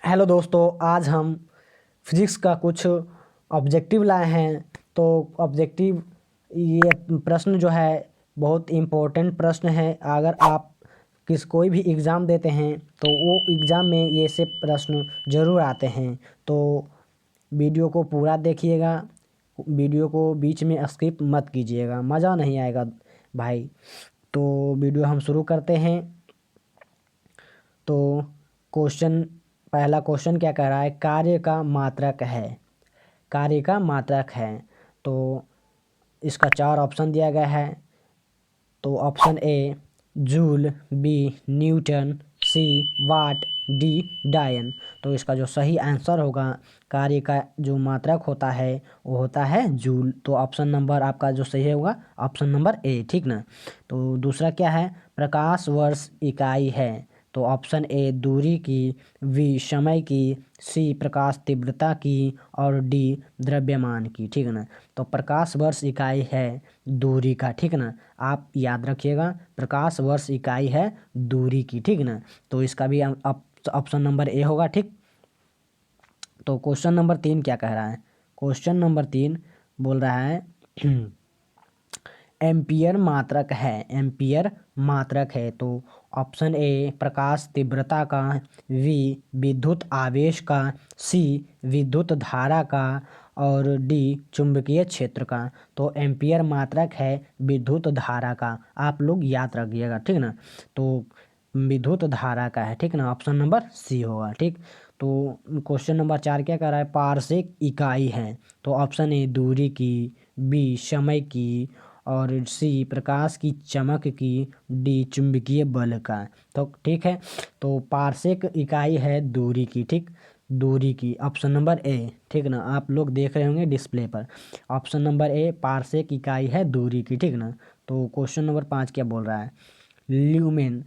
Hello दोस्तों, आज हम फिजिक्स का कुछ ऑब्जेक्टिव लाए हैं। तो ऑब्जेक्टिव ये प्रश्न जो है बहुत इम्पोर्टेंट प्रश्न है। अगर आप कोई भी एग्ज़ाम देते हैं तो वो एग्ज़ाम में ये से प्रश्न ज़रूर आते हैं। तो वीडियो को पूरा देखिएगा, वीडियो को बीच में स्किप मत कीजिएगा, मज़ा नहीं आएगा भाई। तो वीडियो हम शुरू करते हैं। तो क्वेश्चन पहला क्वेश्चन क्या कह रहा है? कार्य का मात्रक है, कार्य का मात्रक है। तो इसका चार ऑप्शन दिया गया है। तो option A joule, B newton, C watt, D dyne. तो इसका जो सही आंसर होगा, कार्य का जो मात्रक होता है वो होता है जूल। तो ऑप्शन नंबर आपका जो सही होगा ऑप्शन नंबर ए, ठीक ना। तो दूसरा क्या है? प्रकाश वर्ष इकाई है। तो ऑप्शन ए दूरी की, बी समय की, सी प्रकाश तीव्रता की और डी द्रव्यमान की, ठीक है ना। तो प्रकाश वर्ष इकाई है दूरी का, ठीक है ना। आप याद रखिएगा, प्रकाश वर्ष इकाई है दूरी की, ठीक है ना। तो इसका भी ऑप्शन नंबर ए होगा, ठीक। तो क्वेश्चन नंबर 3 क्या कह रहा है? क्वेश्चन नंबर 3 बोल रहा है एम्पियर मात्रक है, एम्पियर मात्रक है। तो ऑप्शन ए प्रकाश तीव्रता का, बी विद्युत आवेश का, सी विद्युत धारा का और डी चुंबकीय क्षेत्र का। तो एम्पियर मात्रक है विद्युत धारा का, आप लोग याद रखिएगा, ठीक ना। तो विद्युत धारा का है, ठीक ना। ऑप्शन नंबर सी होगा, ठीक। तो क्वेश्चन नंबर 4 क्या कर रहा है? पारसेक इकाई है। तो ऑप्शन ए दूरी की, बी समय की और सी प्रकाश की चमक की, डी चुंबकीय बल का। तो ठीक है, तो पारसेक इकाई है दूरी की, ठीक, दूरी की, ऑप्शन नंबर ए, ठीक ना। आप लोग देख रहे होंगे डिस्प्ले पर, ऑप्शन नंबर ए पारसेक इकाई है दूरी की, ठीक ना। तो क्वेश्चन नंबर 5 क्या बोल रहा है? ल्यूमेन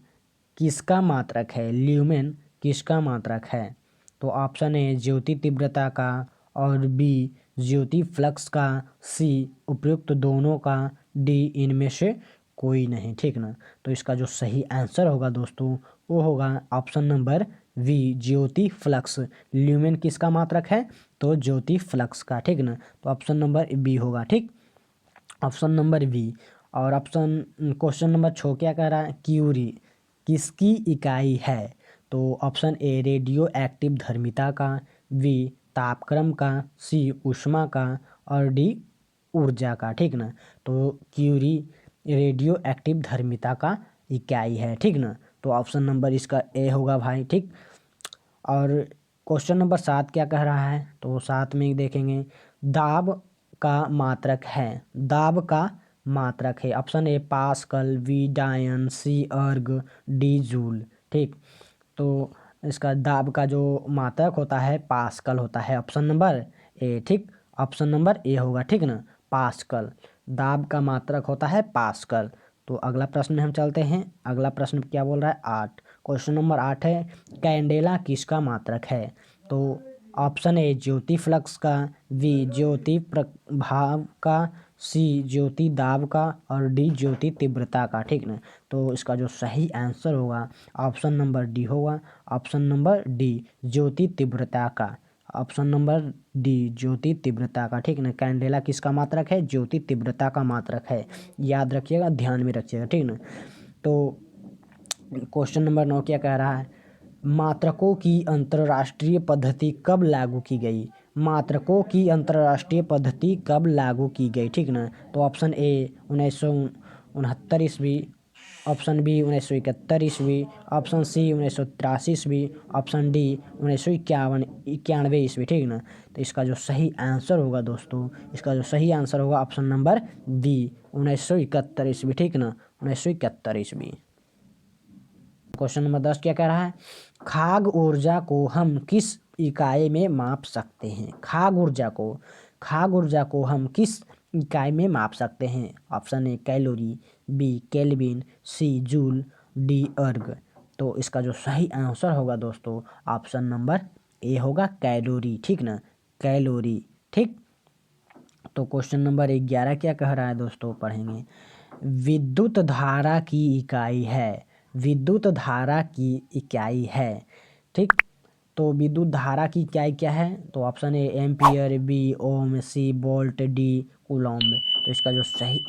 किसका मात्रक है? ल्यूमेन किसका मात्रक है? तो ऑप्शन ए ज्योति तीव्रता का और बी ज्योति फ्लक्स का, सी उपयुक्त दोनों का, डी इनमें से कोई नहीं, ठीक ना। तो इसका जो सही आंसर होगा दोस्तों वो होगा ऑप्शन नंबर वी ज्योति फ्लक्स। ल्यूमेन किसका मात्रक है? तो ज्योति फ्लक्स का, ठीक ना। तो ऑप्शन नंबर बी होगा, ठीक, ऑप्शन नंबर बी। और ऑप्शन क्वेश्चन नंबर 6 क्या कह रहा है? क्यूरी किसकी इकाई है? तो ऑप्शन ए रेडियो एक्टिव धर्मिता का, बी तापक्रम का, सी ऊष्मा का और डी ऊर्जा का, ठीक ना। तो क्यूरी रेडियो एक्टिव धर्मिता का इकाई है, ठीक ना। तो ऑप्शन नंबर इसका ए होगा भाई, ठीक। और क्वेश्चन नंबर 7 क्या कह रहा है? तो 7 में देखेंगे दाब का मात्रक है, दाब का मात्रक है। ऑप्शन ए पास्कल, बी डायन, सी अर्ग, डी जूल, ठीक। तो इसका दाब का जो मात्रक होता है पास्कल होता है, ऑप्शन नंबर ए, ठीक, ऑप्शन नंबर ए होगा, ठीक ना, पास्कल। दाब का मात्रक होता है पास्कल। तो अगला प्रश्न में हम चलते हैं। अगला प्रश्न क्या बोल रहा है? 8, क्वेश्चन नंबर 8 है कैंडेला किसका मात्रक है? तो ऑप्शन ए ज्योति फ्लक्स का, बी ज्योति प्रभाव का, सी ज्योति दाब का और डी ज्योति तीव्रता का, ठीक ना। तो इसका जो सही आंसर होगा ऑप्शन नंबर डी होगा, ऑप्शन नंबर डी ज्योति तीव्रता का, ऑप्शन नंबर डी ज्योति तीव्रता का, ठीक ना। कैंडेला किसका मात्रक है? ज्योति तीव्रता का मात्रक है, याद रखिएगा, ध्यान में रखिएगा, ठीक ना। तो क्वेश्चन नंबर 9 क्या कह रहा है? मात्रकों की अंतर्राष्ट्रीय पद्धति कब लागू की गई? मात्रकों की अंतर्राष्ट्रीय पद्धति कब लागू की गई, ठीक ना। तो ऑप्शन ए 1969 ईस्वी, ऑप्शन बी 1971 ईस्वी, ऑप्शन सी 1983 ईस्वी, ऑप्शन डी 1991 ईस्वी, ठीक ना। तो इसका जो सही आंसर होगा दोस्तों, इसका जो सही आंसर होगा ऑप्शन नंबर बी 1971 ईस्वी, ठीक ना, 1971 ईस्वी। क्वेश्चन नंबर 10 क्या कह रहा है? खाग ऊर्जा को हम किस इकाई में माप सकते हैं? खाग ऊर्जा को हम किस इकाई में माप सकते हैं? Option A calorie, B kelvin, C joule, D erg. तो इसका जो सही आंसर होगा दोस्तों ऑप्शन नंबर ए होगा कैलोरी, ठीक ना, कैलोरी, ठीक। तो क्वेश्चन नंबर 11 क्या कह रहा है दोस्तों, पढ़ेंगे। विद्युत धारा की इकाई है, विद्युत धारा की इकाई है, ठीक। तो विद्युत धारा की क्या है, तो option A ampere, B ohm, C volt, D coulomb. तो इसका जो सही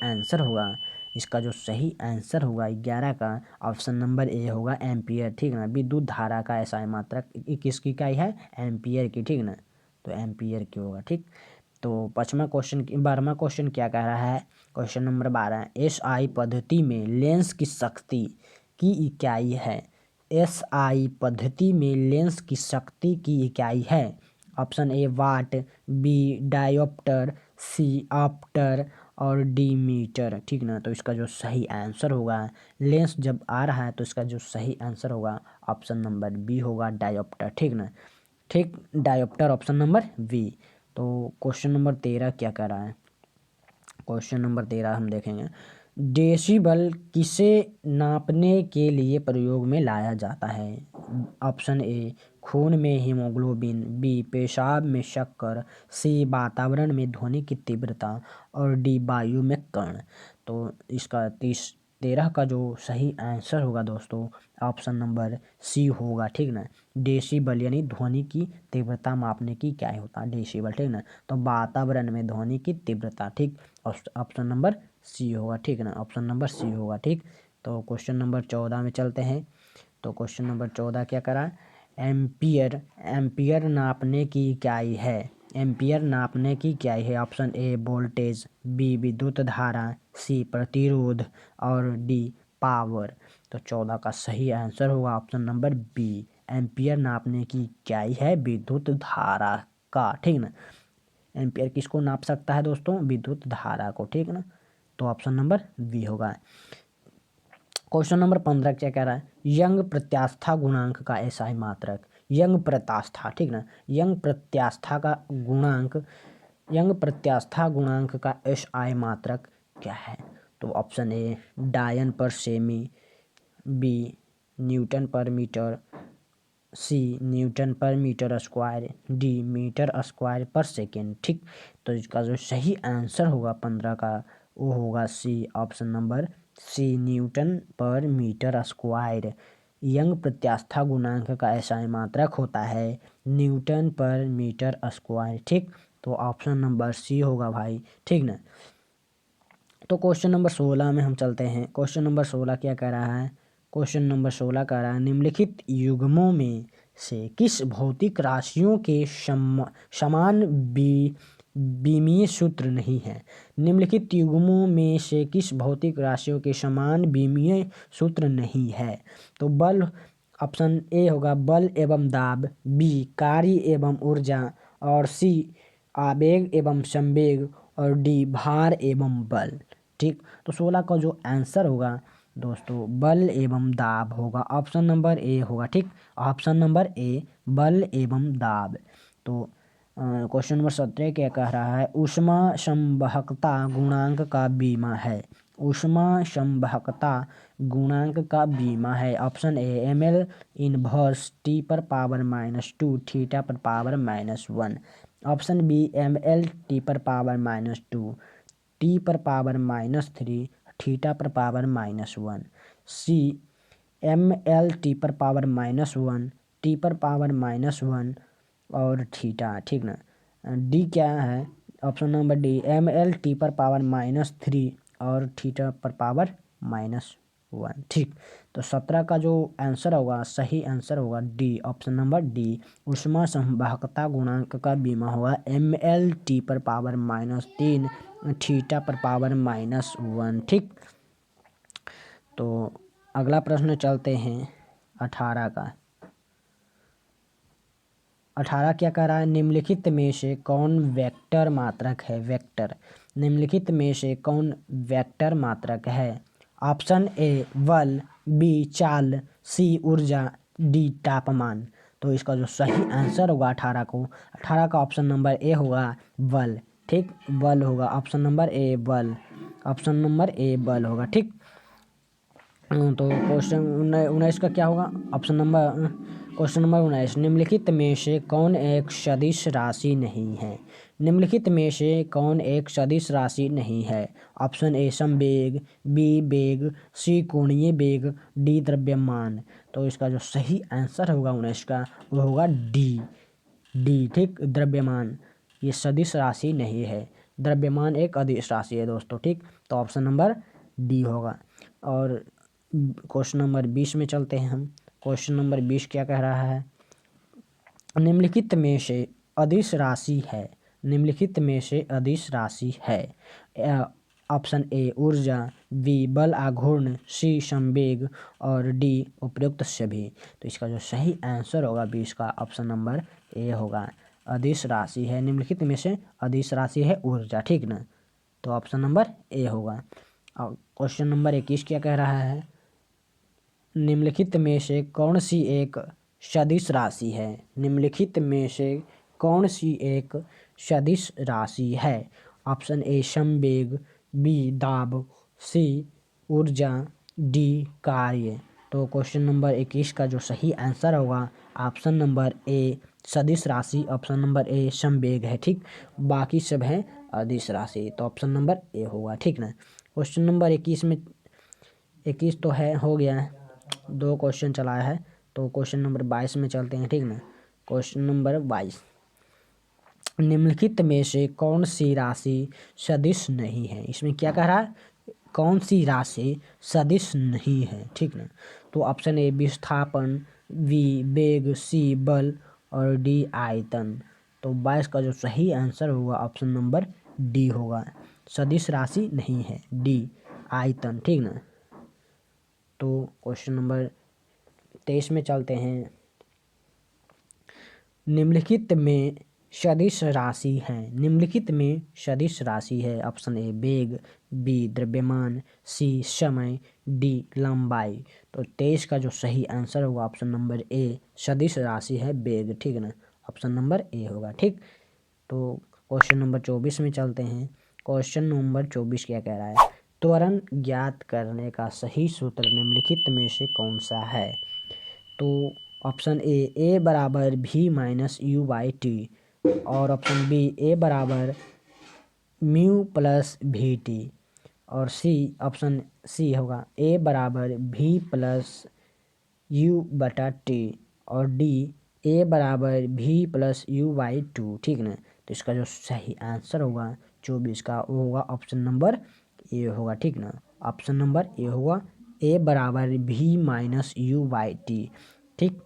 आंसर होगा 11 का ऑप्शन नंबर ए होगा एम्पियर, ठीक ना। विद्युत धारा का एसआई मात्रक किसकी इकाई है, एम्पियर की, ठीक ना। तो एम्पियर की होगा, ठीक। तो 12वां क्वेश्चन क्या कह रहा है, क्वेश्चन नंबर 12, एसआई पद्धति में लेंस की शक्ति की इकाई है। एसआई पद्धति में लेंस की शक्ति की इकाई है। Option A watt, B dioptre, C ऑप्टर और डी मीटर, ठीक ना। तो इसका जो सही आंसर होगा, लेंस जब आ रहा है तो इसका जो सही आंसर होगा ऑप्शन नंबर बी होगा डायोप्टर, ठीक ना। ठीक, डायोप्टर ऑप्शन नंबर बी। तो क्वेश्चन नंबर 13 क्या कर रहा है, क्वेश्चन नंबर 13 हम देखेंगे। डेसिबल किसे नापने के लिए प्रयोग में लाया जाता है। ऑप्शन ए खून में हीमोग्लोबिन, बी पेशाब में शक्कर, सी वातावरण में ध्वनि की तीव्रता और डी वायु में कण। तो इसका 13 का जो सही आंसर होगा दोस्तों ऑप्शन नंबर सी होगा, ठीक ना। डेसिबल यानी ध्वनि की तीव्रता मापने की क्या होता है, डेसिबल, ठीक ना। तो वातावरण में ध्वनि की तीव्रता, ठीक, ऑप्शन नंबर सी होगा, ठीक ना, ऑप्शन नंबर सी होगा, ठीक। तो क्वेश्चन नंबर 14 में चलते हैं। तो क्वेश्चन नंबर 14 क्या करा, एम्पियर, एम्पियर नापने की इकाई है। एम्पियर नापने की इकाई है। ऑप्शन ए वोल्टेज, बी विद्युत धारा, सी प्रतिरोध और डी पावर। तो 14 का सही आंसर होगा ऑप्शन नंबर बी, एम्पियर नापने की इकाई है विद्युत धारा का, ठीक ना। एम्पियर किसको नाप सकता है दोस्तों, विद्युत धारा को, ठीक ना। तो ऑप्शन नंबर बी होगा। क्वेश्चन नंबर 15 क्या कह रहा है, यंग प्रत्यास्था गुणांक का एसआई मात्रक। यंग प्रत्यास्था, ठीक ना, यंग प्रत्यास्था का गुणांक, यंग प्रत्यास्था गुणांक का एसआई मात्रक क्या है। तो ऑप्शन ए डायन पर सेमी, B newton per metre, C newton per metre square, D metre square per second, ठीक। तो इसका जो सही आंसर होगा 15 का वो होगा सी, option number C newton per metre square. Young प्रत्यास्था गुणांक का एसआई मात्रक होता है न्यूटन पर मीटर स्क्वायर, ठीक। तो ऑप्शन नंबर सी होगा भाई, ठीक ना। तो क्वेश्चन नंबर 16 में हम चलते हैं। क्वेश्चन नंबर 16 क्या कह रहा है, क्वेश्चन नंबर 16 कह रहा है निम्नलिखित युग्मों में से किस भौतिक राशियों के समान विमीय सूत्र नहीं है। निम्नलिखित युग्मों में से किस भौतिक राशियों के समान विमीय सूत्र नहीं है। तो बल, ऑप्शन ए होगा बल एवं दाब, बी कार्य एवं ऊर्जा और सी आवेग एवं संवेग और डी भार एवं बल, ठीक। तो 16 का जो आंसर होगा दोस्तों बल एवं दाब होगा, ऑप्शन नंबर ए होगा, ठीक, ऑप्शन नंबर ए बल एवं दाब। तो क्वेश्चन नंबर 17 क्या कह रहा है, ऊष्मा संवहकता गुणांक का बीमा है। ऊष्मा संवहकता गुणांक का बीमा है। Option A M L inverse T per power -2 theta per power -1। Option B M L T per power -2 T per power -3 theta per power -1। C M L T per power -1 T per power -1 और theta, ठीक ना। डी क्या है, option number D M L T per power -3 और theta per power -1, ठीक। तो 17 का जो आंसर होगा सही आंसर होगा डी, ऑप्शन नंबर डी, ऊष्मा संवाहकता गुणांक का बीमा होगा M L T per power -3 theta per power -1, ठीक। तो अगला प्रश्न चलते हैं 18 का। 18 क्या कह रहा है, निम्नलिखित में से कौन वेक्टर मात्रक है। वेक्टर, निम्नलिखित में से कौन वेक्टर मात्रक है। ऑप्शन ए बल, बी चाल, सी ऊर्जा, डी तापमान। तो इसका जो सही आंसर होगा 18 का ऑप्शन नंबर ए होगा बल, ठीक, बल होगा, ऑप्शन नंबर ए बल, ऑप्शन नंबर ए बल होगा, ठीक। तो क्वेश्चन 19 का क्या होगा, ऑप्शन नंबर क्वेश्चन नंबर 19, निम्नलिखित में से कौन एक सदिश राशि नहीं है? निम्नलिखित में से कौन एक सदिश राशि नहीं है? ऑप्शन ए समवेग, बी वेग, सी कोणीय वेग, डी द्रव्यमान। तो इसका जो सही आंसर होगा 19 का वो होगा डी ठीक, द्रव्यमान। ये सदिश राशि नहीं है, द्रव्यमान एक अदिश राशि है दोस्तों, ठीक। तो ऑप्शन नंबर डी होगा। और क्वेश्चन नंबर 20 में चलते हैं हम। क्वेश्चन नंबर 20 क्या कह रहा है? निम्नलिखित में से अदिश राशि है, निम्नलिखित में से अदिश राशि है। ऑप्शन ए ऊर्जा, बी बल आघूर्ण, सी संवेग और डी उपयुक्त सभी। तो इसका जो सही आंसर होगा 20 का ऑप्शन नंबर ए होगा। अदिश राशि है, निम्नलिखित में से अदिश राशि है ऊर्जा, ठीक ना। तो ऑप्शन नंबर ए होगा। क्वेश्चन नंबर 21 क्या कह रहा है? निम्नलिखित में से कौन सी एक सदिश राशि है? निम्नलिखित में से कौन सी एक सदिश राशि है? ऑप्शन ए संवेग, बी दाब, सी ऊर्जा, डी कार्य। तो क्वेश्चन नंबर 21 का जो सही आंसर होगा ऑप्शन नंबर ए सदिश राशि, ऑप्शन नंबर ए संवेग है, ठीक। बाकी सब है अदिश राशि, तो ऑप्शन नंबर ए होगा, ठीक ना। क्वेश्चन नंबर 21 में 21 तो है, हो गया है, 2 क्वेश्चन चलाया है। तो क्वेश्चन नंबर 22 में चलते हैं, ठीक ना। क्वेश्चन नंबर 22, निम्नलिखित में से कौन सी राशि सदिश नहीं है? इसमें क्या कह रहा है? कौन सी राशि सदिश नहीं है, ठीक ना। तो ऑप्शन ए विस्थापन, बी वेग, सी बल और डी आयतन। तो 22 का जो सही आंसर होगा ऑप्शन नंबर डी होगा। सदिश राशि नहीं है, डी आयतन, ठीक ना। तो क्वेश्चन नंबर 23 में चलते हैं। निम्नलिखित में सदिश राशि है, निम्नलिखित में सदिश राशि है। ऑप्शन ए वेग, बी द्रव्यमान, सी समय, डी लंबाई। तो 23 का जो सही आंसर होगा ऑप्शन नंबर ए सदिश राशि है वेग, ठीक ना। ऑप्शन नंबर ए होगा, ठीक। तो क्वेश्चन नंबर 24 में चलते हैं। क्वेश्चन नंबर 24 क्या कह रहा है? त्वरण ज्ञात करने का सही सूत्र निम्नलिखित में से कौन सा है? तो ऑप्शन ए बराबर भी माइनस यू बाई टी, और ऑप्शन बी ए बराबर म्यू प्लस भी टी, और सी ऑप्शन सी होगा ए बराबर भी प्लस यू बटा टी, और डी ए बराबर भी प्लस यू बाई टू, ठीक ना। तो इसका जो सही आंसर होगा 24 का वो होगा ऑप्शन नंबर ए होगा, ठीक ना। ऑप्शन नंबर ए होगा, ए बराबर भी माइनस यू बाई टी, ठीक।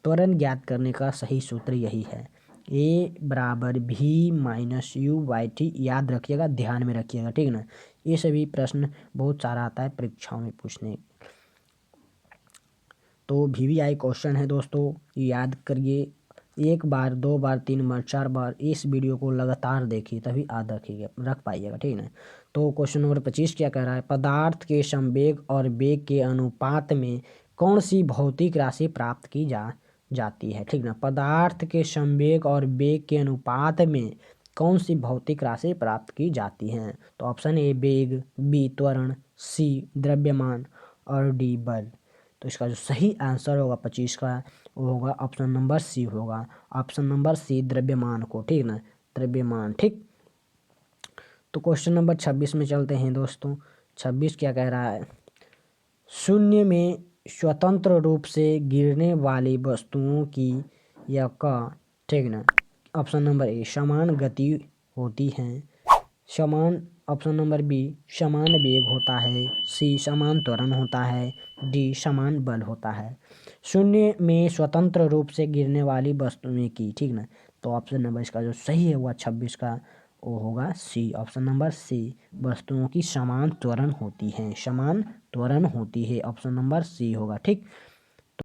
त्वरण ज्ञात करने का सही सूत्र यही है, ए बराबर भी माइनस यू बाई टी। याद रखिएगा, ध्यान में रखिएगा, ठीक ना। ये सभी प्रश्न बहुत सारा आता है परीक्षाओं में पूछने। तो VVI क्वेश्चन है दोस्तों, याद करिए। 1 बार 2 बार 3 बार 4 बार इस वीडियो को लगातार देखिए, तभी याद रख पाइएगा, ठीक है। तो क्वेश्चन नंबर 25 क्या कह रहा है? पदार्थ के संवेग और वेग के अनुपात में कौन सी भौतिक राशि प्राप्त की जाती है, ठीक ना। पदार्थ के संवेग और वेग के अनुपात में कौन सी भौतिक राशि प्राप्त की जाती है? तो ऑप्शन ए वेग, बी त्वरण, सी द्रव्यमान और डी बल। तो इसका जो सही आंसर होगा 25 का वो होगा ऑप्शन नंबर सी होगा। ऑप्शन नंबर सी द्रव्यमान को, ठीक ना, द्रव्यमान, ठीक। तो क्वेश्चन नंबर 26 में चलते हैं दोस्तों। 26 क्या कह रहा है? शून्य में स्वतंत्र रूप से गिरने वाली वस्तुओं की या का, ठीक ना। ऑप्शन नंबर ए समान गति होती है, समान, ऑप्शन नंबर बी समान वेग होता है, सी समान त्वरण होता है, डी समान बल होता है। शून्य में स्वतंत्र रूप से गिरने वाली वस्तुएं की, ठीक ना। तो ऑप्शन नंबर इसका जो सही है वह 26 का वो होगा सी, ऑप्शन नंबर सी। वस्तुओं की समान त्वरण होती है, समान त्वरण होती है, ऑप्शन नंबर सी होगा, ठीक।